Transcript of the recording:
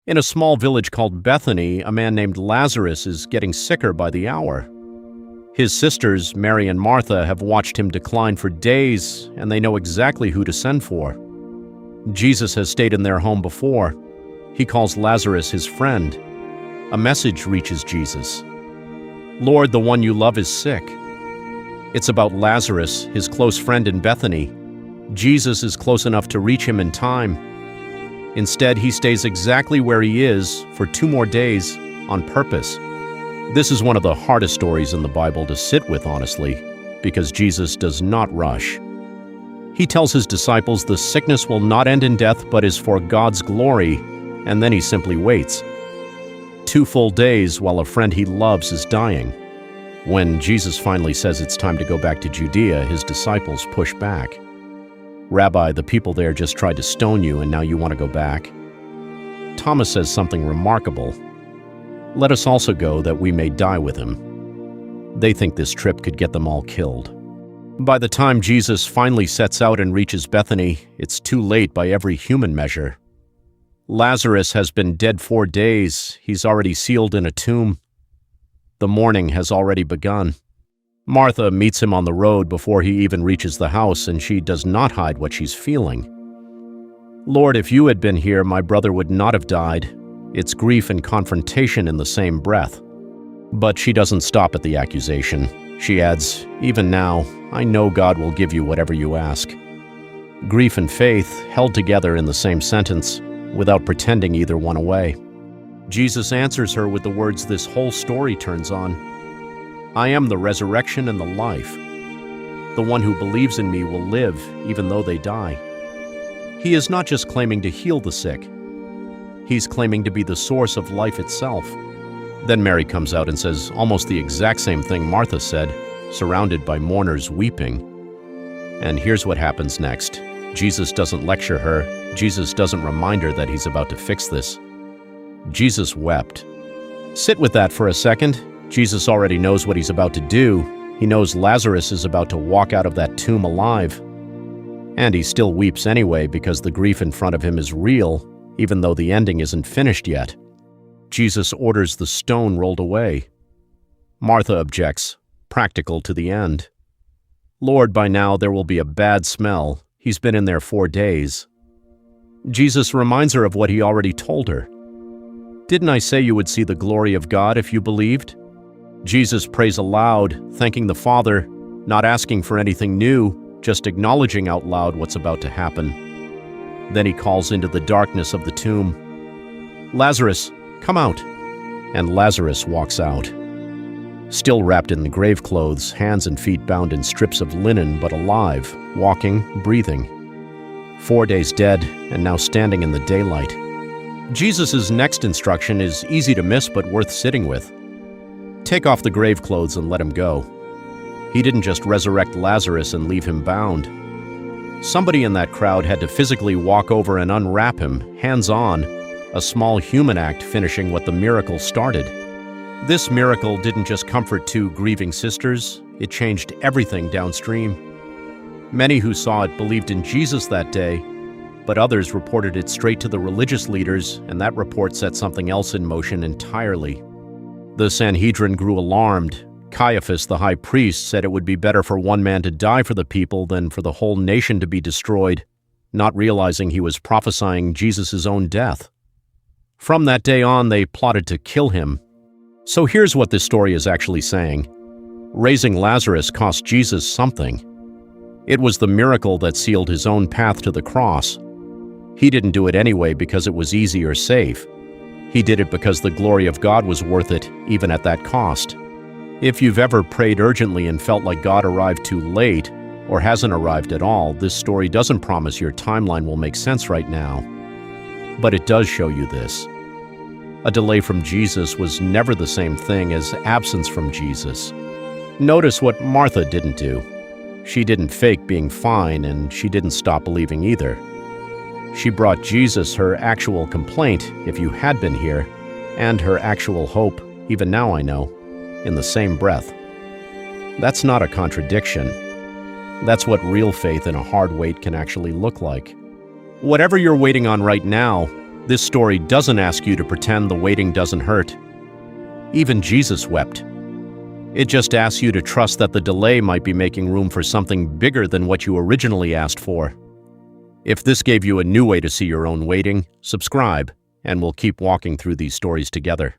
In a small village called Bethany, a man named Lazarus is getting sicker by the hour. His sisters, Mary and Martha, have watched him decline for days, and they know exactly who to send for. Jesus has stayed in their home before. He calls Lazarus his friend. A message reaches Jesus. "Lord, the one you love is sick." It's about Lazarus, his close friend in Bethany. Jesus is close enough to reach him in time. Instead, he stays exactly where he is for 2 more days on purpose. This is one of the hardest stories in the Bible to sit with, honestly, because Jesus does not rush. He tells his disciples the sickness will not end in death but is for God's glory, and then he simply waits. 2 full days while a friend he loves is dying. When Jesus finally says it's time to go back to Judea, his disciples push back. "Rabbi, the people there just tried to stone you, and now you want to go back?" Thomas says something remarkable. "Let us also go that we may die with him." They think this trip could get them all killed. By the time Jesus finally sets out and reaches Bethany, it's too late by every human measure. Lazarus has been dead 4 days. He's already sealed in a tomb. The mourning has already begun. Martha meets him on the road before he even reaches the house, and she does not hide what she's feeling. "Lord, if you had been here, my brother would not have died." It's grief and confrontation in the same breath. But she doesn't stop at the accusation. She adds, "Even now, I know God will give you whatever you ask." Grief and faith held together in the same sentence, without pretending either one away. Jesus answers her with the words this whole story turns on. "I am the resurrection and the life. The one who believes in me will live, even though they die." He is not just claiming to heal the sick. He's claiming to be the source of life itself. Then Mary comes out and says almost the exact same thing Martha said, surrounded by mourners weeping. And here's what happens next. Jesus doesn't lecture her. Jesus doesn't remind her that he's about to fix this. Jesus wept. Sit with that for a second. Jesus already knows what he's about to do. He knows Lazarus is about to walk out of that tomb alive. And he still weeps anyway because the grief in front of him is real, even though the ending isn't finished yet. Jesus orders the stone rolled away. Martha objects, practical to the end. "Lord, by now there will be a bad smell. He's been in there 4 days." Jesus reminds her of what he already told her. "Didn't I say you would see the glory of God if you believed?" Jesus prays aloud, thanking the Father, not asking for anything new, just acknowledging out loud what's about to happen. Then he calls into the darkness of the tomb, "Lazarus, come out." And Lazarus walks out. Still wrapped in the grave clothes, hands and feet bound in strips of linen, but alive, walking, breathing. 4 days dead, and now standing in the daylight. Jesus' next instruction is easy to miss but worth sitting with. Take off the grave clothes and let him go. He didn't just resurrect Lazarus and leave him bound. Somebody in that crowd had to physically walk over and unwrap him, hands-on, a small human act finishing what the miracle started. This miracle didn't just comfort 2 grieving sisters, it changed everything downstream. Many who saw it believed in Jesus that day, but others reported it straight to the religious leaders, and that report set something else in motion entirely. The Sanhedrin grew alarmed. Caiaphas, the high priest, said it would be better for one man to die for the people than for the whole nation to be destroyed, not realizing he was prophesying Jesus' own death. From that day on, they plotted to kill him. So here's what this story is actually saying. Raising Lazarus cost Jesus something. It was the miracle that sealed his own path to the cross. He didn't do it anyway because it was easy or safe. He did it because the glory of God was worth it, even at that cost. If you've ever prayed urgently and felt like God arrived too late, or hasn't arrived at all, this story doesn't promise your timeline will make sense right now. But it does show you this. A delay from Jesus was never the same thing as absence from Jesus. Notice what Martha didn't do. She didn't fake being fine, and she didn't stop believing either. She brought Jesus her actual complaint, if you had been here, and her actual hope, even now I know, in the same breath. That's not a contradiction. That's what real faith in a hard wait can actually look like. Whatever you're waiting on right now, This story doesn't ask you to pretend the waiting doesn't hurt. Even Jesus wept. It just asks you to trust that the delay might be making room for something bigger than what you originally asked for. If this gave you a new way to see your own waiting, subscribe, and we'll keep walking through these stories together.